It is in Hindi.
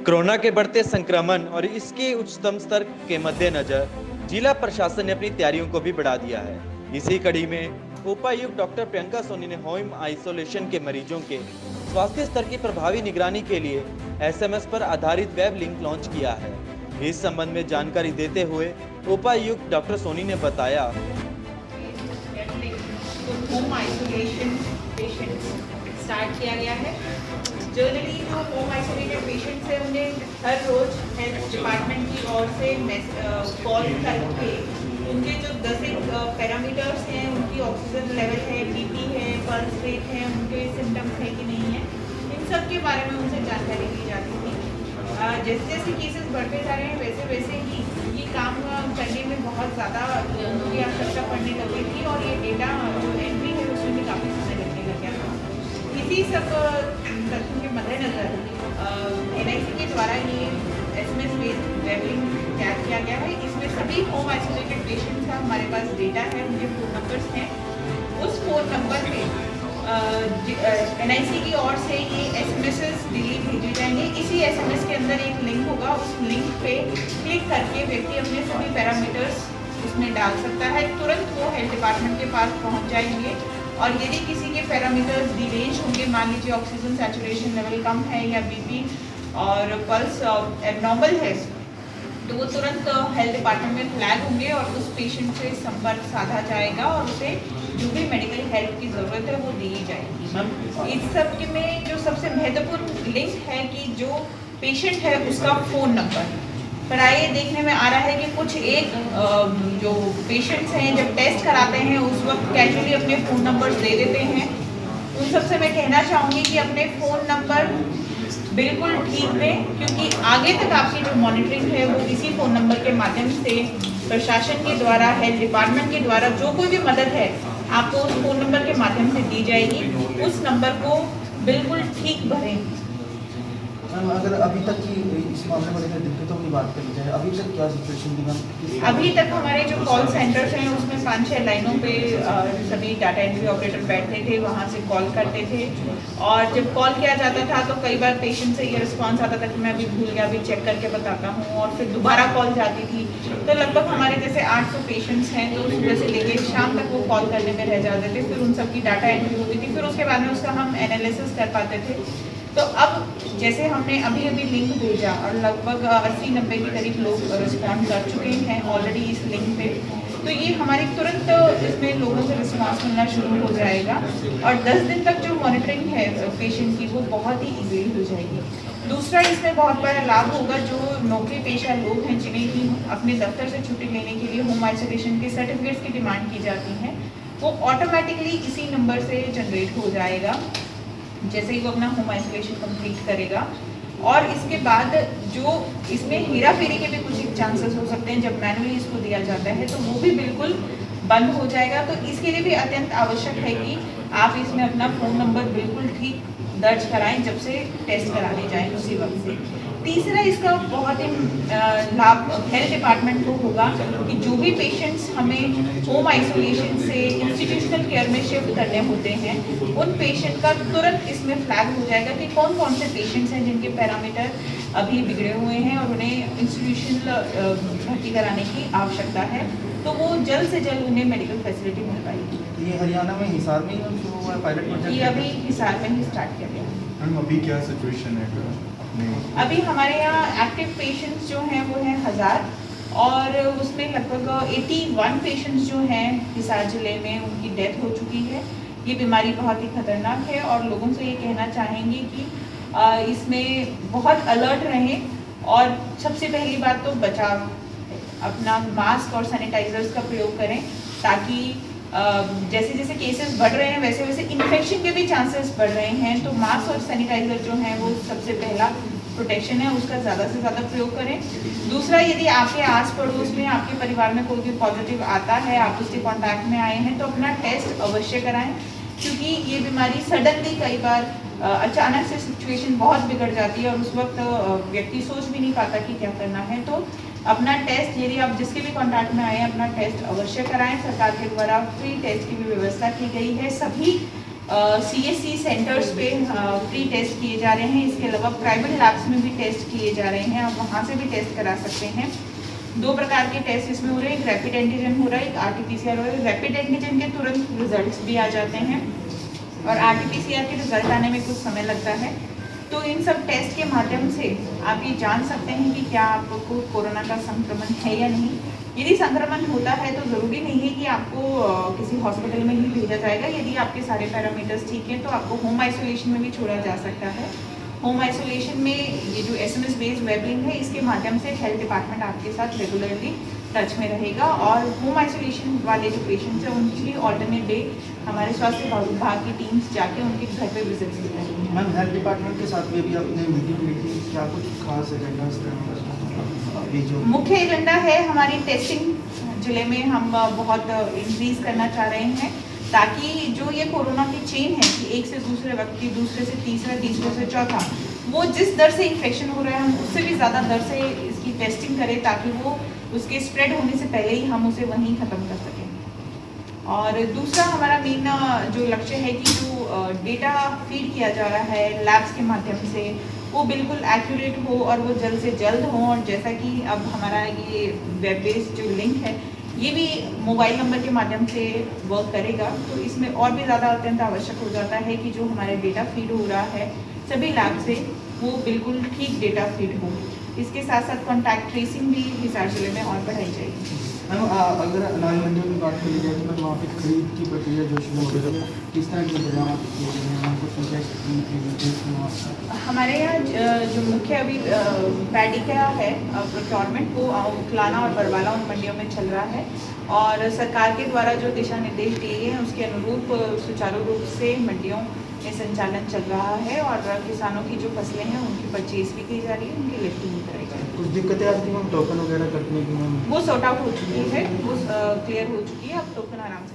कोरोना के बढ़ते संक्रमण और इसके उच्चतम स्तर के मद्देनजर जिला प्रशासन ने अपनी तैयारियों को भी बढ़ा दिया है। इसी कड़ी में उपायुक्त डॉक्टर प्रियंका सोनी ने होम आइसोलेशन के मरीजों के स्वास्थ्य स्तर की प्रभावी निगरानी के लिए एसएमएस पर आधारित वेब लिंक लॉन्च किया है। इस संबंध में जानकारी देते हुए उपायुक्त डॉक्टर सोनी ने बताया, होम आइसोलेशन पेशेंट्स स्टार्ट किया गया है। जनरली जो होम आइसोलेटेड पेशेंट्स हैं उन्हें हर रोज हेल्थ डिपार्टमेंट की ओर से कॉल करके उनके जो 10 पैरामीटर्स हैं, उनकी ऑक्सीजन लेवल है, बीपी है, पल्स रेट है, उनके सिम्टम्स है कि नहीं है, इन सब के बारे में उनसे जानकारी दी जाती थी। जैसे जैसे केसेस बढ़ते जा रहे हैं वैसे वैसे ही ये काम करने में बहुत ज़्यादा लोगों की आवश्यकता पड़ने लगी थी और ये डेटा जो एंट्री है उसमें भी काफ़ी समय लगने लग गया था। इसी सब तथ्यों के मद्देनजर NIC के द्वारा ये SMS बेस्ड वेब लिंक तैयार किया गया है। इसमें सभी होम आइसोलेटेड पेशेंट्स का हमारे पास डेटा है, उनके फ़ोन नंबर्स हैं। उस फ़ोन नंबर पे NIC की ओर से ये SMS डेली भेजे जाएंगे। इसी SMS के अंदर एक लिंक होगा, उस लिंक पे क्लिक करके व्यक्ति अपने सभी पैरामीटर्स उसमें डाल सकता है। तुरंत वो हेल्थ डिपार्टमेंट के पास पहुंच जाएंगे और यदि किसी के पैरामीटर्स डिरेंज होंगे, मान लीजिए ऑक्सीजन सैचुरेशन लेवल कम है या बीपी और पल्स एबनॉर्मल है, तो वो तुरंत हेल्थ डिपार्टमेंट में फ्लैग होंगे और उस पेशेंट से संपर्क साधा जाएगा और उसे जो भी मेडिकल हेल्प की ज़रूरत है वो दी जाएगी। इस सब के में जो सबसे महत्वपूर्ण लिंक है कि जो पेशेंट है उसका फ़ोन नंबर, पर आइए देखने में आ रहा है कि कुछ जो पेशेंट्स हैं जब टेस्ट कराते हैं उस वक्त कैजुअली अपने फ़ोन नंबर दे देते हैं। उन सबसे मैं कहना चाहूँगी कि अपने फ़ोन नंबर बिल्कुल ठीक दें, क्योंकि आगे तक आपकी जो मॉनिटरिंग है वो इसी फ़ोन नंबर के माध्यम से प्रशासन के द्वारा, हेल्थ डिपार्टमेंट के द्वारा जो कोई भी मदद है आपको उस फ़ोन नंबर के माध्यम से दी जाएगी। उस नंबर को बिल्कुल ठीक भरें। मैम, अगर अभी तक की इस मामले को लेकर दिक्कतों की बात करी जाए, अभी तक क्या सिचुएशन थी मैम? अभी तक हमारे जो कॉल सेंटर्स हैं उसमें 5-6 लाइनों पे सभी डाटा एंट्री ऑपरेटर बैठते थे, वहाँ से कॉल करते थे और जब कॉल किया जाता था तो कई बार पेशेंट से ये रिस्पांस आता था कि मैं अभी भूल गया, अभी चेक करके बताता हूँ, और फिर दोबारा कॉल जाती थी। तो लगभग हमारे जैसे 800 पेशेंट्स हैं तो सुबह से लेकर शाम तक वो कॉल करने में रह जाते थे, फिर उन सबकी डाटा एंट्री होती थी, फिर उसके बाद में उसका हम एनालिसिस कर पाते थे। तो अब जैसे हमने अभी लिंक भेजा और लगभग 80-90 के करीब लोग रिस्पॉन्ड कर चुके हैं ऑलरेडी इस लिंक पे, तो ये हमारी तुरंत इसमें लोगों से रिस्पॉन्स मिलना शुरू हो जाएगा और 10 दिन तक जो मॉनिटरिंग है पेशेंट की वो बहुत ही ईजीली हो जाएगी। दूसरा इसमें बहुत बड़ा लाभ होगा जो नौकरी पेशा लोग हैं जिन्हें कि अपने दफ्तर से छुट्टी लेने के लिए होम आइसोलेशन के सर्टिफिकेट्स की डिमांड की जाती है, वो ऑटोमेटिकली इसी नंबर से जनरेट हो जाएगा जैसे ही वो अपना होम आइसोलेशन कंप्लीट करेगा। और इसके बाद जो इसमें हेरा फेरी के भी कुछ चांसेस हो सकते हैं, जब मैनुअली इसको दिया जाता है तो वो भी बिल्कुल बंद हो जाएगा। तो इसके लिए भी अत्यंत आवश्यक है कि आप इसमें अपना फ़ोन नंबर बिल्कुल ठीक दर्ज कराएं जब से टेस्ट कराने जाएं उसी वक्त से। तीसरा इसका बहुत ही लाभ हेल्थ डिपार्टमेंट को होगा कि जो भी पेशेंट्स हमें होम आइसोलेशन से इंस्टीट्यूशनल केयर में शिफ्ट करने होते हैं उन पेशेंट का तुरंत इसमें फ्लैग हो जाएगा कि कौन कौन से पेशेंट्स हैं जिनके पैरामीटर अभी बिगड़े हुए हैं और उन्हें इंस्टीट्यूशनल भर्ती कराने की आवश्यकता है, तो वो जल्द से जल्द उन्हें मेडिकल फैसिलिटी मिल पाएगी। ये हरियाणा में हिसार में ही शुरू हुआ है पायलट प्रोजेक्ट? ये अभी हिसार में ही स्टार्ट किया गया है। मैम अभी क्या सिचुएशन है अपने? अभी हमारे यहाँ एक्टिव पेशेंट्स जो हैं वो हैं 1000 और उसमें लगभग 81 पेशेंट्स जो हैं हिसार ज़िले में उनकी डेथ हो चुकी है। ये बीमारी बहुत ही खतरनाक है और लोगों से ये कहना चाहेंगे कि इसमें बहुत अलर्ट रहें और सबसे पहली बात तो बचाव, अपना मास्क और सैनिटाइजर्स का प्रयोग करें ताकि जैसे जैसे केसेस बढ़ रहे हैं वैसे वैसे इन्फेक्शन के भी चांसेस बढ़ रहे हैं, तो मास्क और सैनिटाइजर जो है वो सबसे पहला प्रोटेक्शन है, उसका ज़्यादा से ज़्यादा प्रयोग करें। दूसरा, यदि आपके आस पड़ोस में आपके परिवार में कोई भी पॉजिटिव आता है, आप उसके कांटेक्ट में आए हैं, तो अपना टेस्ट अवश्य कराएं, क्योंकि ये बीमारी सडनली कई बार अचानक से सिचुएशन बहुत बिगड़ जाती है और उस वक्त व्यक्ति सोच भी नहीं पाता कि क्या करना है। तो अपना टेस्ट, यदि आप जिसके भी कांटेक्ट में आए अपना टेस्ट अवश्य कराएं। सरकार के द्वारा फ्री टेस्ट की भी व्यवस्था की गई है। सभी CSC सेंटर्स पे फ्री टेस्ट किए जा रहे हैं। इसके अलावा प्राइवेट लैब्स में भी टेस्ट किए जा रहे हैं, आप वहाँ से भी टेस्ट करा सकते हैं। 2 प्रकार के टेस्ट इसमें हो रहे हैं, एक रैपिड एंटीजन हो रहा है, एक RT-PCR हो रहा है। रैपिड एंटीजन के तुरंत रिजल्ट्स भी आ जाते हैं और RT-PCR के रिजल्ट आने में कुछ समय लगता है। तो इन सब टेस्ट के माध्यम से आप ये जान सकते हैं कि क्या आपको कोरोना का संक्रमण है या नहीं। यदि संक्रमण होता है तो ज़रूरी नहीं है कि आपको किसी हॉस्पिटल में ही भेजा जाएगा। यदि आपके सारे पैरामीटर्स ठीक हैं तो आपको होम आइसोलेशन में भी छोड़ा जा सकता है। होम आइसोलेशन में ये जो SMS बेस्ड वेब लिंक है, इसके माध्यम से हेल्थ डिपार्टमेंट आपके साथ रेगुलरली टच में रहेगा और होम आइसोलेशन वाले जो पेशेंट्स हैं उनके लिए ऑल्टरनेट डे हमारे स्वास्थ्य विभाग की टीम्स जाके उनके घर पे विजिट्स भी करेंगी। मैम हेल्थ डिपार्टमेंट के साथ में भी आपने मीटिंग ली थी, क्या कुछ खास एजेंडा इस तरह अभी जो मुख्य एजेंडा है हमारी टेस्टिंग जिले में हम बहुत इंक्रीज करना चाह रहे हैं, ताकि जो ये कोरोना की चेन है कि एक से दूसरे व्यक्ति, दूसरे से तीसरा, तीसरे से चौथा, वो जिस दर से इन्फेक्शन हो रहा है हम उससे भी ज़्यादा दर से इसकी टेस्टिंग करें, ताकि वो उसके स्प्रेड होने से पहले ही हम उसे वहीं ख़त्म कर सकें। और दूसरा हमारा मेन जो लक्ष्य है कि जो डेटा फीड किया जा रहा है लैब्स के माध्यम से, वो बिल्कुल एक्यूरेट हो और वो जल्द से जल्द हो। और जैसा कि अब हमारा ये वेब बेस्ड जो लिंक है ये भी मोबाइल नंबर के माध्यम से वर्क करेगा, तो इसमें और भी ज़्यादा अत्यंत आवश्यक हो जाता है कि जो हमारे डेटा फीड हो रहा है सभी लैब से, वो बिल्कुल ठीक डेटा फीड हो। इसके साथ साथ कॉन्टैक्ट ट्रेसिंग भी हिसार जिले में और बढ़ाई जाएगी। मैम अगर अनाज मंडियों की बात करी जाए तो मैम वहाँ पे खरीद की प्रक्रिया जो शुरू हो गई है, किस तरह के इंतजाम किए गए हैं, हमको हमारे यहाँ जो मुख्य अभी पैडी का है प्रोक्योरमेंट, वो उखलाना और बरवाला उन मंडियों में चल रहा है और सरकार के द्वारा जो दिशा निर्देश दिए गए हैं उसके अनुरूप सुचारू रूप से मंडियों में संचालन चल रहा है और किसानों की जो फसलें हैं उनकी परचेज भी की जा रही है, उनकी लिफ्टिंग भी कराई जा रही है। कुछ दिक्कतें आती हैं टोकन वगैरह कटने की मैम? वो सॉर्ट आउट हो चुकी है, वो क्लियर हो चुकी है, अब टोकन आराम से